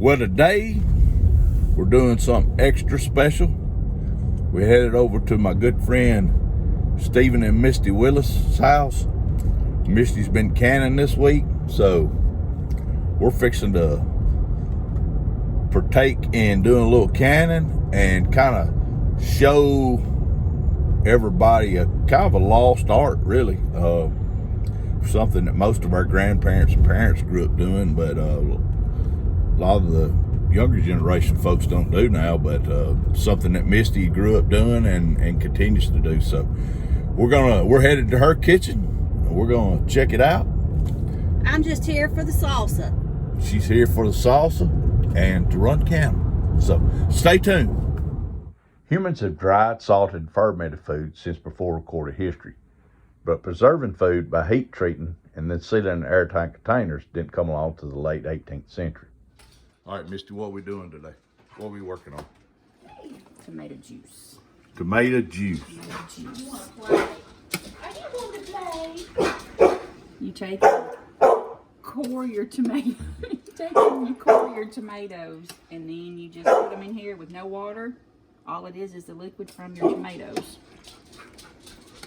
Well, today we're doing something extra special. We headed over to my good friend Stephen and Misty Willis' house. Misty's been canning this week, so we're fixing to partake in doing a little canning and kind of show everybody a kind of a lost art, really. Something that most of our grandparents and parents grew up doing, but a lot of the younger generation folks don't do now, but something that Misty grew up doing and continues to do. So we're headed to her kitchen. We're gonna check it out. I'm just here for the salsa. She's here for the salsa and to run cattle. So stay tuned. Humans have dried, salted, and fermented food since before recorded history. But preserving food by heat treating and then sealing in airtight containers didn't come along to the late 18th century. All right, Misty, what are we doing today? What are we working on? Tomato juice. Tomato juice. You take core your tomato. You core your tomatoes, and then you just put them in here with no water. All it is the liquid from your tomatoes.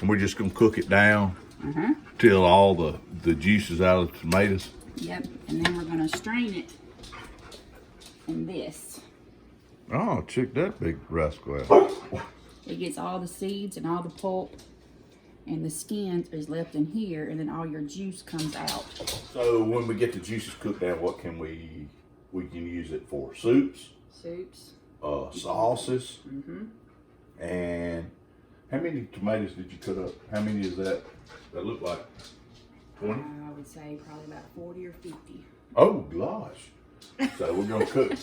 And we're just gonna cook it down till all the juice is out of the tomatoes. Yep, and then we're gonna strain it in this. Oh, check that big rascal out. It gets all the seeds and all the pulp, and the skin is left in here, and then all your juice comes out. So when we get the juices cooked down, what can we can use it for? Soups, sauces, and how many tomatoes did you cut up? How many is that? That look like 20? I would say probably about 40 or 50. Oh gosh! So we're gonna cook.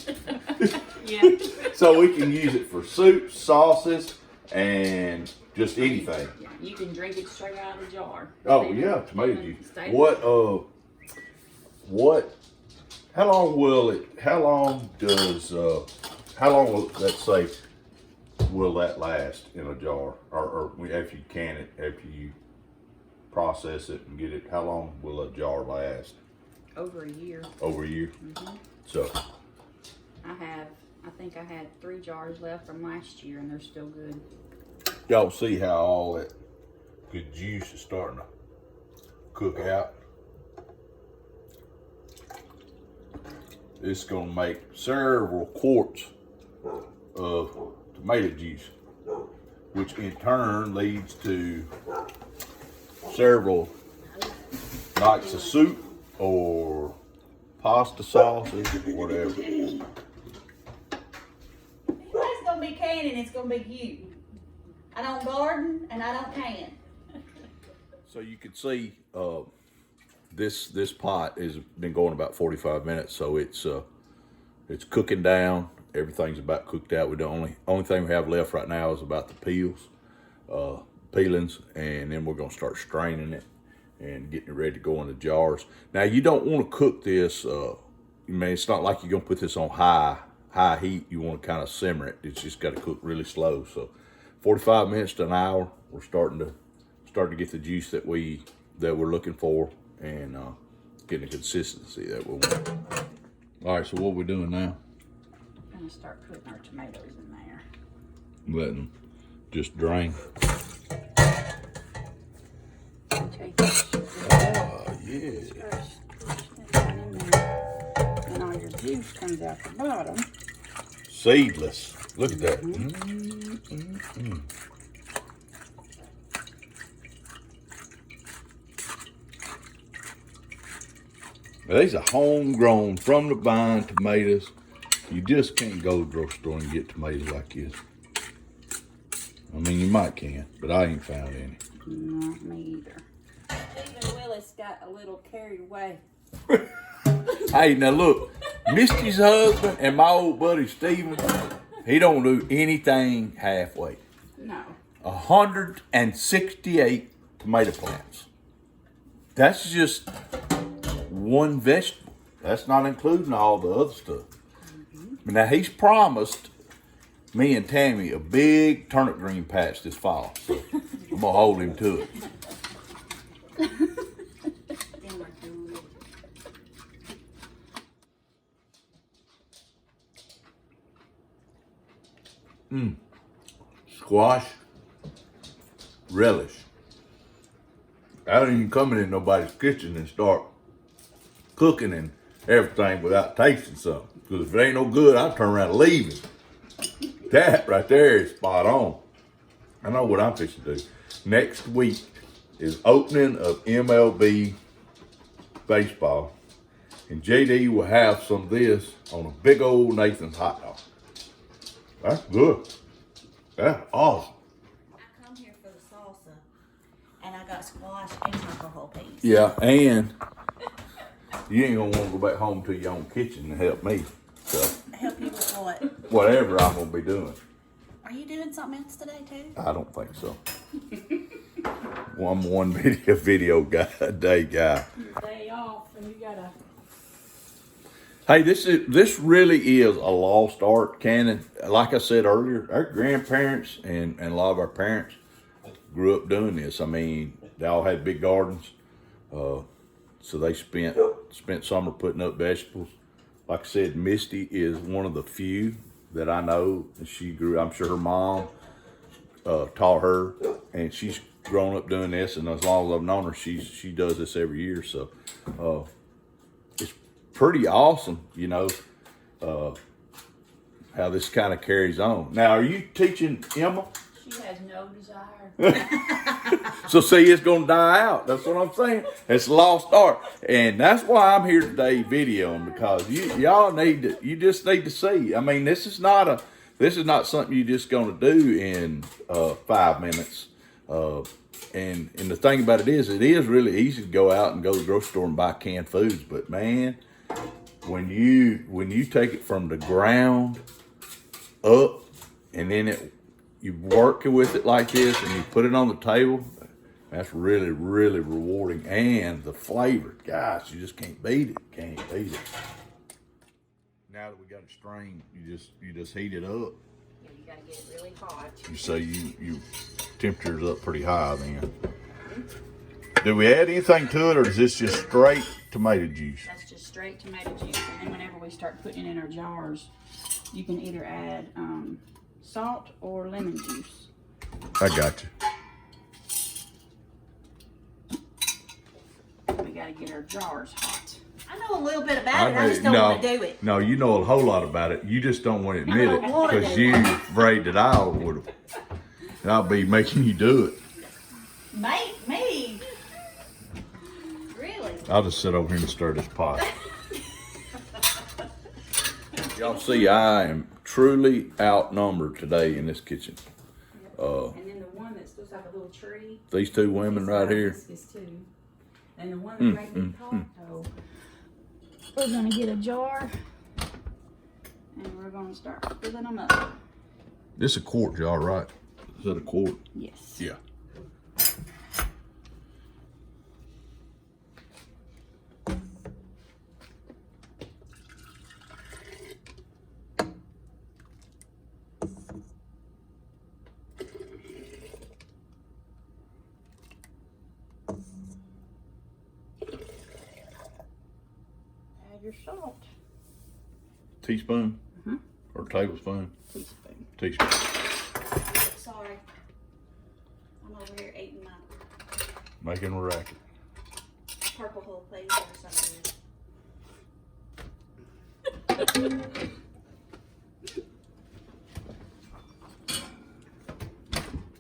Yeah. So we can use it for soups, sauces, and just anything. Yeah, you can drink it straight out of the jar. Oh yeah, tomato juice. How long will, let's say, will that last in a jar? Or after you can it, after you process it and get it, how long will a jar last? Over a year. Over a year? So. I think I had 3 jars left from last year, and they're still good. Y'all see how all that good juice is starting to cook out. It's gonna make several quarts of tomato juice, which in turn leads to several nights of soup or pasta sauces or whatever. It's gonna be canning, it's gonna be you. I don't garden and I don't can. So you can see this pot has been going about 45 minutes, so it's cooking down. Everything's about cooked out. The only thing we have left right now is about the peelings, and then we're gonna start straining it and getting it ready to go in the jars. Now you don't want to cook this. It's not like you're gonna put this on high heat. You want to kind of simmer it. It's just got to cook really slow. So 45 minutes to an hour, we're starting to get the juice that we're looking for and getting the consistency that we want. All right, so what we're doing now? I'm gonna start putting our tomatoes in there. Letting them just drain. Okay. Yeah. And all your juice comes out the bottom. Seedless. Look at that. Now, these are homegrown, from the vine tomatoes. You just can't go to the grocery store and get tomatoes like this. I mean, you might can, but I ain't found any. Not me either. Stephen Willis got a little carried away. Hey, now look, Misty's husband and my old buddy Stephen, he don't do anything halfway. No. 168 tomato plants. That's just one vegetable. That's not including all the other stuff. Now he's promised me and Tammy a big turnip green patch this fall. So I'm gonna hold him to it. Squash relish. I don't even come in nobody's kitchen and start cooking and everything without tasting something. Because if it ain't no good, I'll turn around and leave it. That right there is spot on. I know what I'm fixing to do. Next week is opening of MLB baseball. And JD will have some of this on a big old Nathan's hot dog. That's good. That's awesome. I come here for the salsa, and I got squash and alcohol piece. Yeah, and you ain't gonna want to go back home to your own kitchen and help me. So Help you with what? whatever I'm gonna be doing, Are you doing something else today too? I don't think so. I'm one video guy, a day guy. Your day off and you gotta. Hey, this really is a lost art, Cannon. Like I said earlier, our grandparents and a lot of our parents grew up doing this. I mean, they all had big gardens, so they spent summer putting up vegetables. Like I said, Misty is one of the few that I know. She grew. I'm sure her mom taught her, and she's grown up doing this. And as long as I've known her, she does this every year. So it's pretty awesome, you know, how this kind of carries on. Now, are you teaching Emma? She has no desire. So see, it's gonna die out. That's what I'm saying. It's lost art, and that's why I'm here today videoing, because y'all you just need to see. I mean, this is not something you just gonna do in 5 minutes. And the thing about it is really easy to go out and go to the grocery store and buy canned foods. But man, when you take it from the ground up, and then you work with it like this, and you put it on the table, that's really, really rewarding. And the flavor, gosh, you just can't beat it. Can't beat it. Now that we got it strained, you just heat it up. Yeah, you gotta get it really hot. You say you temperature's up pretty high then. Do we add anything to it, or is this just straight tomato juice? That's just straight tomato juice. And then whenever we start putting it in our jars, you can either add salt or lemon juice. I got you. We gotta get our jars hot. I know a little bit about it. I just don't want to do it. No, you know a whole lot about it. You just don't want to admit it I don't wanna because do you're it. afraid that I would have. I'll be making you do it. Make me. Really? I'll just sit over here and stir this pot. Y'all see, I am truly outnumbered today in this kitchen. And then the one that looks like a little tree. These two women right here. This too. And the one that made me so we're gonna get a jar and we're gonna start filling them up. This is a quart jar, right? Is that a quart? Yes. Yeah. Add your salt. Teaspoon? Or tablespoon? Teaspoon. Teaspoon. Sorry. I'm over here eating my Making a racket. purple whole plate or something.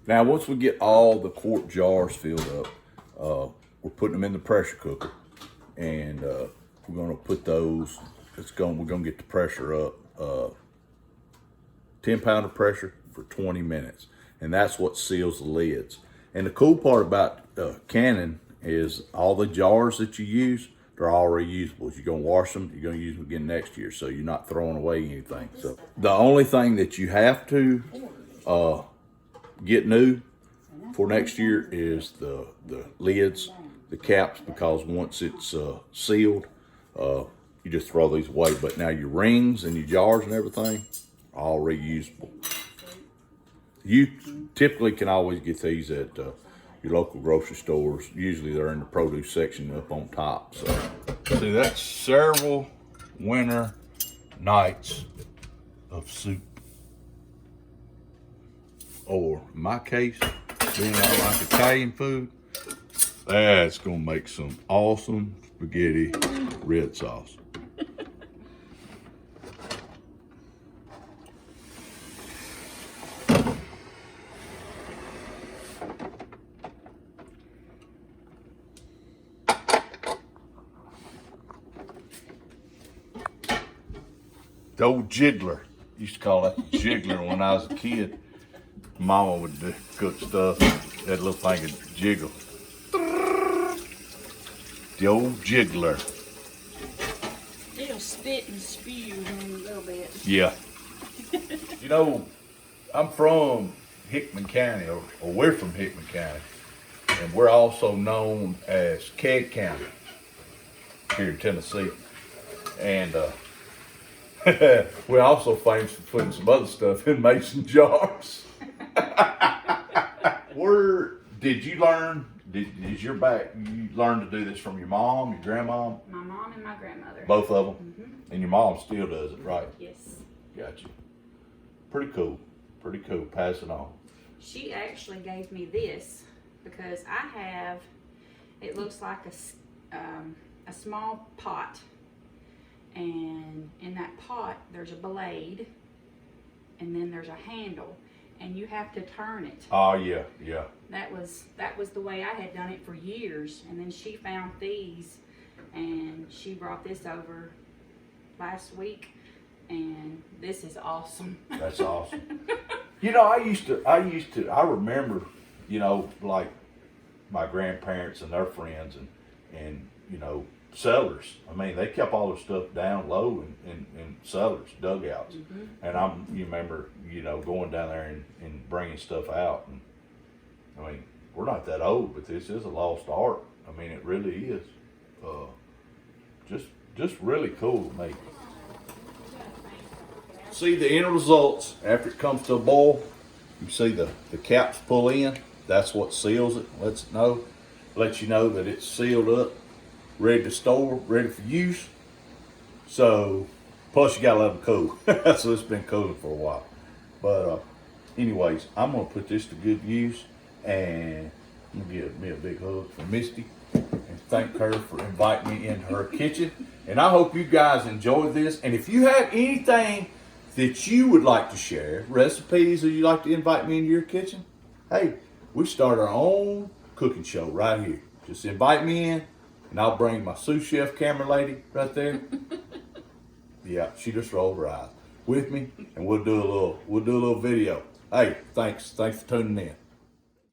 Now, once we get all the quart jars filled up, we're putting them in the pressure cooker, and we're gonna put those. We're gonna get the pressure up, 10-pound of pressure for 20 minutes, and that's what seals the lids. And the cool part about Cannon is all the jars that you use, they're all reusable. You're gonna wash them, you're gonna use them again next year, so you're not throwing away anything. So the only thing that you have to get new for next year is the lids, the caps, because once it's sealed, you just throw these away. But now your rings and your jars and everything, all reusable. You typically can always get these at your local grocery stores. Usually they're in the produce section up on top. So see, that's several winter nights of soup. or in my case, being I like Italian food, that's gonna make some awesome spaghetti red sauce. The old jiggler. Used to call that the jiggler when I was a kid. Mama would cook stuff. That little thing would jiggle. The old jiggler. It'll spit and spew in a little bit. Yeah. You know, I'm from Hickman County, or we're from Hickman County. And we're also known as Keg County here in Tennessee. And we're also famous for putting some other stuff in mason jars. Where did you learn? You learn to do this from your mom, your grandma? My mom and my grandmother. Both of them? And your mom still does it, right? Yes. Gotcha. Pretty cool. Pretty cool. Pass it on. She actually gave me this because I have, it looks like a small pot. And in that pot, there's a blade, and then there's a handle, and you have to turn it. Oh, yeah, yeah. That was the way I had done it for years, and then she found these, and she brought this over last week, and this is awesome. That's awesome. You know, I remember, you know, like my grandparents and their friends and you know, cellars. I mean, they kept all their stuff down low in cellars, dugouts. And you remember, you know, going down there and bringing stuff out. And I mean, we're not that old, but this is a lost art. I mean, it really is. Just really cool to me. See the end results after it comes to a boil. You see the caps pull in. That's what seals it. Lets you know that it's sealed up, ready to store, ready for use. So, plus you gotta let them cool. So it's been cooling for a while. But anyways, I'm gonna put this to good use, and I'm gonna give me a big hug from Misty and thank her for inviting me into her kitchen. And I hope you guys enjoyed this. And if you have anything that you would like to share, recipes, or you'd like to invite me into your kitchen, hey, we start our own cooking show right here. Just invite me in, and I'll bring my sous chef camera lady right there. Yeah, she just rolled her eyes with me, and we'll do a little video. Hey, thanks for tuning in.